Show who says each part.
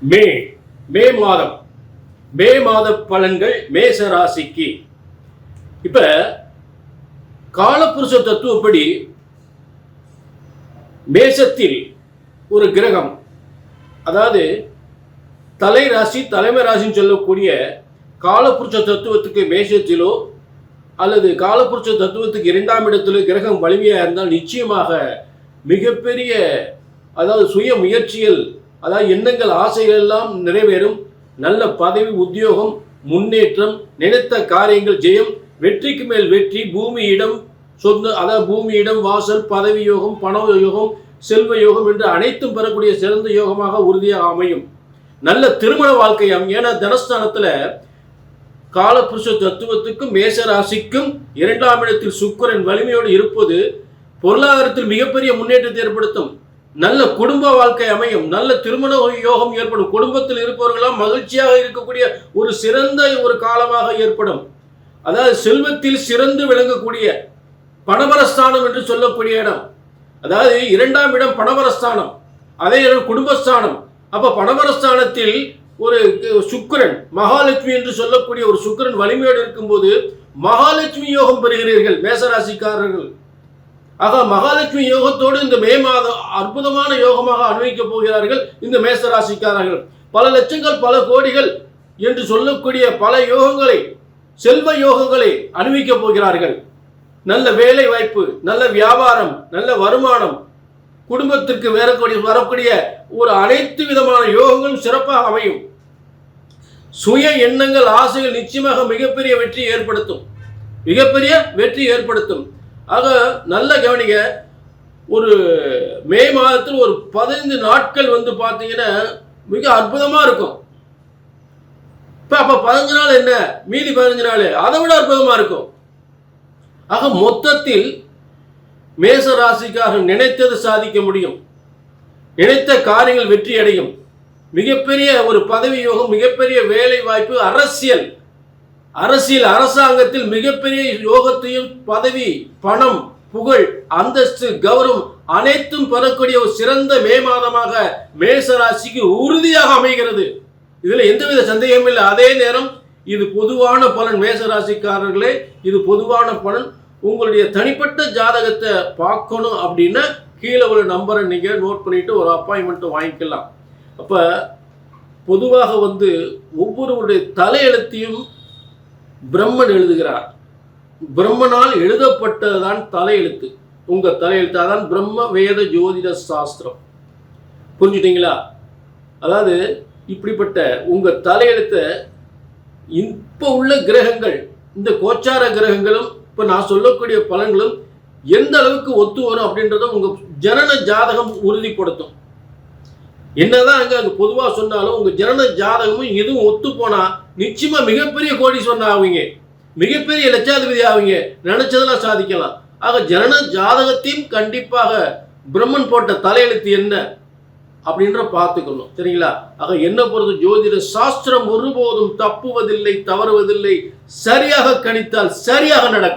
Speaker 1: மே மே மாதம் மே மாத பலன்கள் மேச ராசிக்கு. இப்ப காலபுருஷ தத்துவப்படி மேசத்தில் ஒரு கிரகம், அதாவது தலை ராசி தலைமை ராசின்னு சொல்லக்கூடிய காலபுருஷ தத்துவத்துக்கு மேசத்திலோ அல்லது காலபுருஷ தத்துவத்துக்கு இரண்டாம் இடத்திலோ கிரகம் வலிமையாக இருந்தால் நிச்சயமாக மிகப்பெரிய, அதாவது சுய முயற்சிகள், அதாவது எண்ணங்கள் ஆசைகள் எல்லாம் நிறைவேறும். நல்ல பதவி உத்தியோகம் முன்னேற்றம், நினைத்த காரியங்கள் ஜெயம், வெற்றிக்கு மேல் வெற்றி, பூமி இடம் சொந்த, அதாவது பூமி இடம் வாசல், பதவி யோகம், பண யோகம், செல்வ யோகம் என்று அனைத்தும் பெறக்கூடிய சிறந்த யோகமாக உறுதியாக அமையும். நல்ல திருமண வாழ்க்கை அமையும். ஏன்னா தனஸ்தானத்துல காலபுருஷ தத்துவத்துக்கும் மேச ராசிக்கும் இரண்டாம் இடத்தில் சுக்கிரன் வலிமையோடு இருப்பது பொருளாதாரத்தில் மிகப்பெரிய முன்னேற்றத்தை ஏற்படுத்தும். நல்ல குடும்ப வாழ்க்கை அமையும். நல்ல திருமண யோகம் ஏற்படும். குடும்பத்தில் இருப்பவர்களாம் மகிழ்ச்சியாக இருக்கக்கூடிய ஒரு சிறந்த ஒரு காலமாக ஏற்படும். அதாவது செல்வத்தில் சிறந்து விளங்கக்கூடிய பணபரஸ்தானம் என்று சொல்லக்கூடிய இடம், அதாவது இரண்டாம் இடம் பணபரஸ்தானம், அதே இடம் குடும்பஸ்தானம். அப்ப பணபரஸ்தானத்தில் ஒரு சுக்கிரன், மகாலட்சுமி என்று சொல்லக்கூடிய ஒரு சுக்கிரன் வலிமையோடு இருக்கும்போது மகாலட்சுமி யோகம் பெறுகிறீர்கள் மேசராசிக்காரர்கள். ஆக மகாலட்சுமி யோகத்தோடு இந்த மே மாதம் அற்புதமான யோகமாக அனுபவிக்கப் போகிறார்கள் இந்த மேசராசிக்காரர்கள். பல லட்சங்கள் பல கோடிகள் என்று சொல்லக்கூடிய பல யோகங்களை, செல்வ யோகங்களை அனுபவிக்கப் போகிறார்கள். நல்ல வேலை வாய்ப்பு, நல்ல வியாபாரம், நல்ல வருமானம், குடும்பத்திற்கு வரக்கூடிய ஒரு அனைத்து விதமான யோகங்களும் சிறப்பாக அமையும். சுய எண்ணங்கள் ஆசைகள் நிச்சயமாக மிகப்பெரிய வெற்றி ஏற்படுத்தும். மிகப்பெரிய வெற்றி ஏற்படுத்தும். ஆக நல்ல கவனிங்க, ஒரு மே மாதத்தில் ஒரு 15 நாட்கள் பார்த்தீங்கன்னா மிக அற்புதமா இருக்கும். அப்ப 15 நாள் என்ன, மீதி 15 நாள் அதை விட அற்புதமா இருக்கும். ஆக மொத்தத்தில் மேச ராசிக்காக நினைத்தது சாதிக்க முடியும். நினைத்த காரியங்கள் வெற்றி அடையும். மிகப்பெரிய ஒரு பதவி யோகம், மிகப்பெரிய வேலை வாய்ப்பு, அரசியல் அரசாங்கத்தில் மிகப்பெரிய யோகத்தையும், பதவி, பணம், புகழ், அந்தஸ்து, கௌரவம் அனைத்தும் பெறக்கூடிய ஒரு சிறந்த மே மாதமாக மேச ராசிக்கு உறுதியாக அமைகிறது. இதுல எந்தவித சந்தேகமும் இல்லை. அதே நேரம் இது பொதுவான பலன். மேச ராசிக்காரர்களே, இது பொதுவான பலன். உங்களுடைய தனிப்பட்ட ஜாதகத்தை பார்க்கணும் அப்படின்னா கீழே உள்ள நம்பரை நீங்க நோட் பண்ணிட்டு ஒரு அப்பாயின்மெண்ட் வாங்கிக்கலாம். அப்ப பொதுவாக ஒவ்வொருவருடைய தலையெழுத்தையும் பிரம்மன் எழுதுகிறார். பிரம்மனால் எழுதப்பட்டதுதான் தலையெழுத்து. உங்க தலையெழுத்து அதான் பிரம்ம வேத ஜோதிட சாஸ்திரம். புரிஞ்சுட்டீங்களா? அதாவது இப்படிப்பட்ட உங்க தலையெழுத்தை இப்ப உள்ள கிரகங்கள், இந்த கோச்சார கிரகங்களும் இப்ப நான் சொல்லக்கூடிய பலன்களும் எந்த அளவுக்கு ஒத்து வரும் அப்படின்றத உங்க ஜனன ஜாதகம் உறுதிப்படுத்தும். என்னதான் அங்க பொதுவா சொன்னாலும் உங்க ஜனன ஜாதகமும் எதுவும் ஒத்து போனா நிச்சயமா மிகப்பெரிய கோடீஸ்வரன் ஆவீங்க, மிகப்பெரிய லட்சாதிபதி ஆவீங்க, நினைச்சதெல்லாம் சாதிக்கலாம். ஆக ஜனன ஜாதகத்தையும் கண்டிப்பாக பிரம்மன் போட்ட தலையெழுத்து என்ன அப்படின்ற பார்த்துக்கணும். சரிங்களா? ஆக என்ன பொறுத்து ஜோதிட சாஸ்திரம் ஒருபோதும் தப்புவதில்லை, தவறுவதில்லை. சரியாக கணித்தால் சரியாக நடக்கும்.